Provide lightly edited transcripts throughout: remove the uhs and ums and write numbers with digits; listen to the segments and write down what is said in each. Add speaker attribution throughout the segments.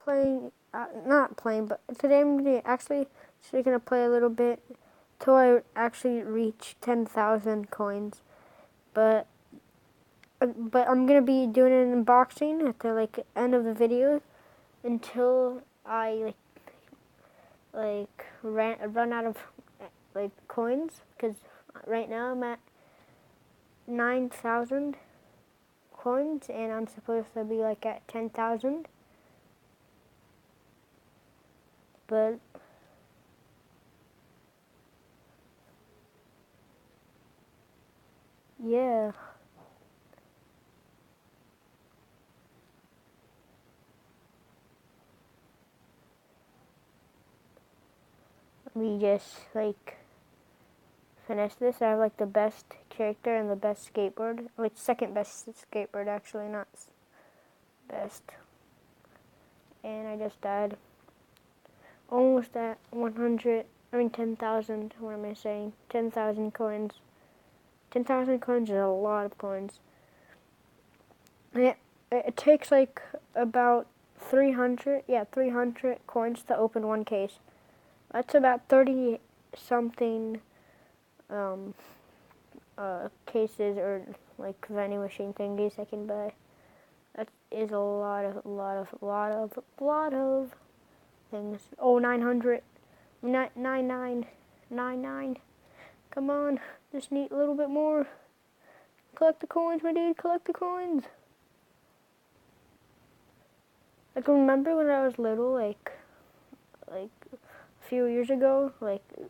Speaker 1: playing, not playing, but today I'm actually just gonna play a little bit till I actually reach 10,000 coins. But I'm gonna be doing an unboxing at the end of the video until I run out of coins, because right now I'm at 9,000 coins and I'm supposed to be at 10,000. But yeah, we just finish this. I have the best character and the best skateboard, second best skateboard actually, not best. And I just died. Almost at 100, 10,000, what am I saying? 10,000 coins. 10,000 coins is a lot of coins. And it takes about 300, 300 coins to open one case. That's about 30 something cases or vending machine thingies I can buy. That is a lot of things. Oh, 900, 99. Come on, just need a little bit more. Collect the coins, my dude, collect the coins. I can remember when I was little, a few years ago,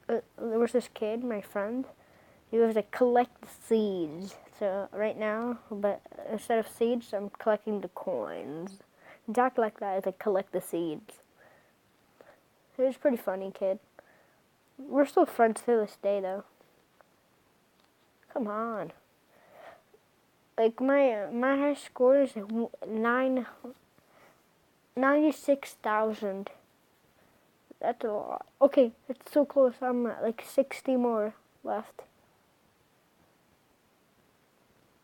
Speaker 1: there was this kid, my friend. He was collect the seeds. So right now, but instead of seeds, I'm collecting the coins. Exactly like that. It's collect the seeds. It was pretty funny, kid. We're still friends to this day, though. Come on. My high score is 96,000. That's a lot. Okay, it's so close. I'm at 60 more left.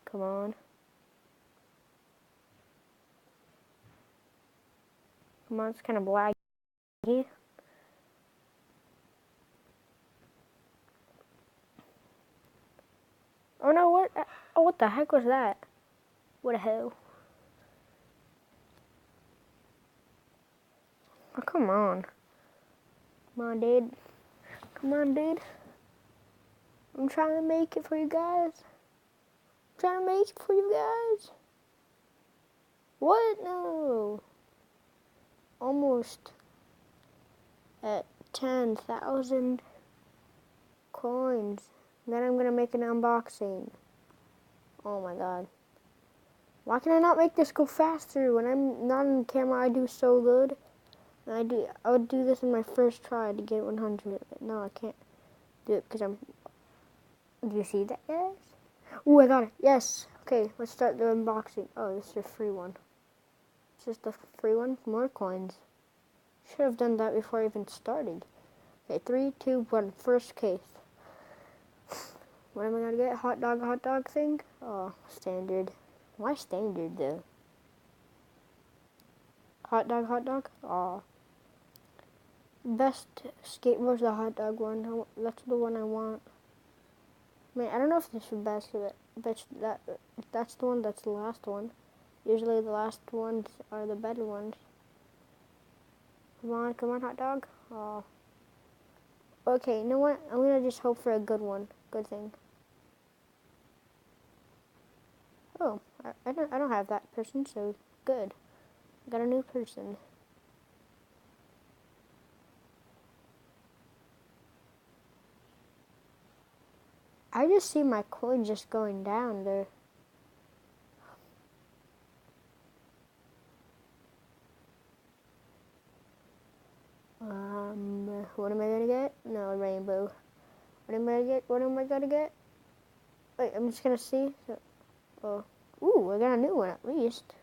Speaker 1: Come on. Come on, it's kind of laggy. Oh no, what? Oh, what the heck was that? What the hell? Oh, come on. Come on, dude. Come on, dude. I'm trying to make it for you guys. I'm trying to make it for you guys. What? No. Almost at 10,000 coins. Then I'm going to make an unboxing. Oh my god. Why can I not make this go faster? When I'm not on camera, I do so good. And I would do this in my first try to get 100. But no, I can't do it because I'm... Do you see that, guys? Ooh, I got it. Yes. Okay, let's start the unboxing. Oh, this is a free one. It's just a free one. More coins. Should have done that before I even started. Okay, 3, 2, 1. First case. What am I gonna get? Hot dog thing? Oh, standard. Why standard though? Hot dog? Oh. Best skateboard's the hot dog one. That's the one I want. I mean, I don't know if this is best, but that's the one that's the last one. Usually the last ones are the better ones. Come on, hot dog. Oh. Okay, you know what? I'm gonna just hope for a good one. Good thing. Oh, I don't have that person, so good. Got a new person. I just see my coin just going down there. What am I gonna get? No, rainbow. What am I gonna get? What am I gonna get? Wait, I'm just gonna see. Oh, ooh, I got a new one at least.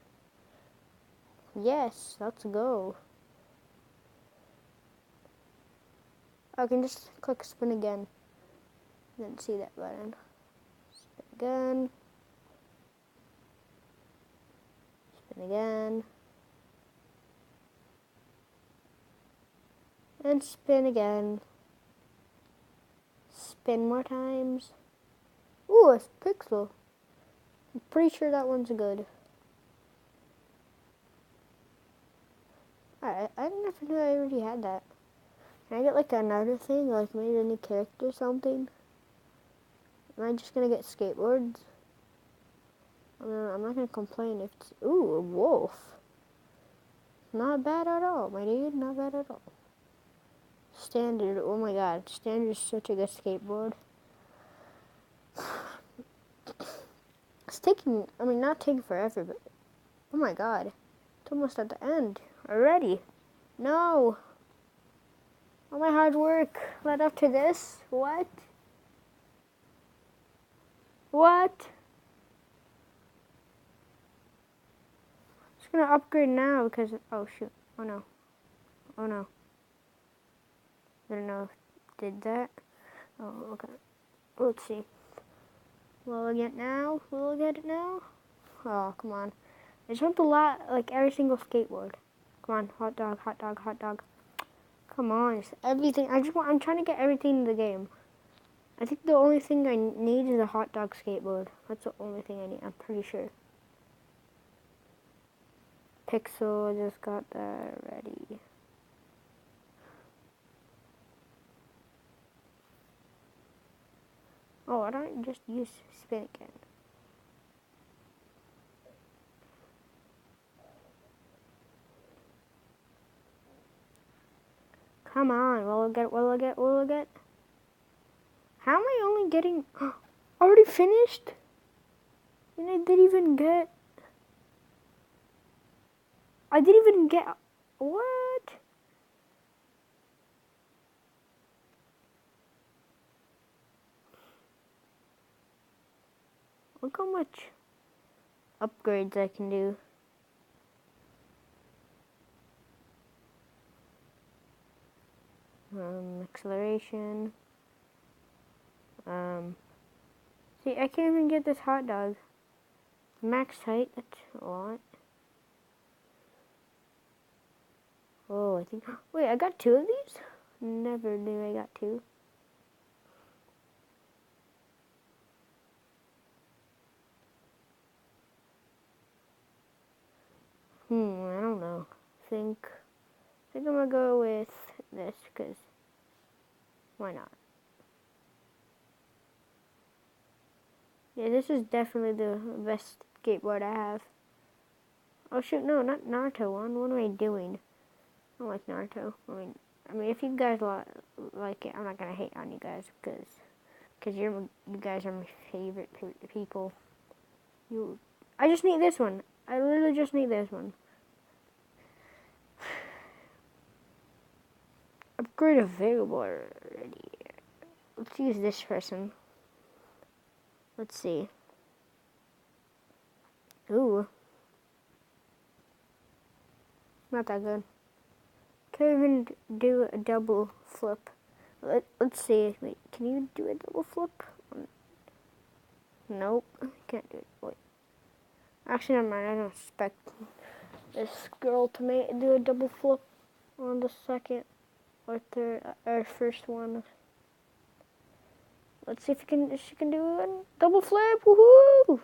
Speaker 1: Yes, let's go. I can just click spin again. Didn't see that button. Spin again. Spin again. And spin again. Spin more times. Ooh, a pixel. I'm pretty sure that one's good. Alright, I never knew I already had that. Can I get like another thing, like maybe a new character or something? Am I just gonna get skateboards? I'm not gonna complain if it's... Ooh, a wolf. Not bad at all, my dude, not bad at all. Standard, oh my god, Standard is such a good skateboard. It's taking, not taking forever, but oh my god. It's almost at the end already. No. All my hard work led up to this. What? What? I'm just gonna upgrade now because, oh shoot. Oh no. Oh no. I don't know if did that. Oh, okay. Let's see. Will I get now? Will I get it now? Oh, come on. I just want the like every single skateboard. Come on, hot dog, hot dog, hot dog. Come on, it's everything. I'm trying to get everything in the game. I think the only thing I need is a hot dog skateboard. That's the only thing I need, I'm pretty sure. Pixel, just got that ready. Oh, why don't I just use spin again? Come on, will I get, will I get, will I get? How am I only getting, already finished? And I didn't even get, what? Look how much upgrades I can do. Acceleration. See, I can't even get this hot dog. Max height, that's a lot. Oh, I think, wait, I got 2 of these? Never knew I got 2. I don't know. I think I'm gonna go with this, because why not? Yeah, this is definitely the best skateboard I have. Oh shoot, no, not Naruto one. What am I doing? I don't like Naruto. I mean, if you guys like it, I'm not gonna hate on you guys because you guys are my favorite people. I just need this one. I literally just need this one. Upgrade available already. Let's use this person. Let's see. Ooh. Not that good. Can't even do a double flip. Let's see. Wait, can you do a double flip? Nope. Can't do it. Wait. Actually, never mind. I don't expect this girl to do a double flip on the second or third or first one. Let's see if she can do a double flip. Woohoo!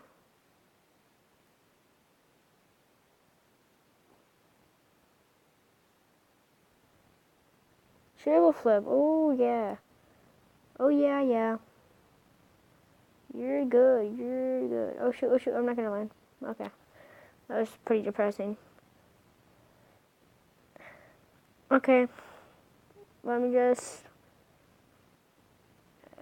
Speaker 1: Triple flip. Oh yeah. Oh yeah, yeah. You're good. You're good. Oh shoot. Oh shoot. I'm not gonna land. Okay. That was pretty depressing. Okay. Let me just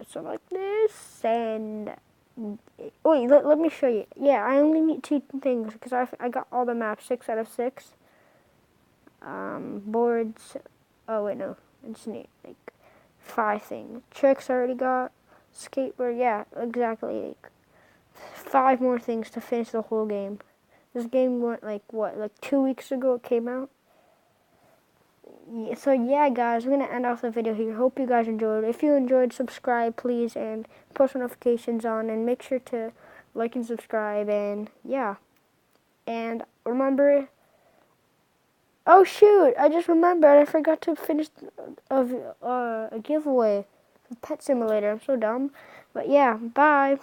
Speaker 1: select this and wait. Let me show you. Yeah, I only need 2 things because I got all the maps 6 out of 6. Boards. Oh wait, no. I just need like 5 things. Tricks I already got. Skateboard. Yeah, exactly. Like 5 more things to finish the whole game. This game went like 2 weeks ago it came out. Yeah, so yeah, guys, I'm gonna end off the video here. Hope you guys enjoyed. If you enjoyed, subscribe please and post notifications on and make sure to like and subscribe and yeah. And remember Oh shoot! I just remembered. I forgot to finish a giveaway for Pet Simulator. I'm so dumb. But yeah, bye.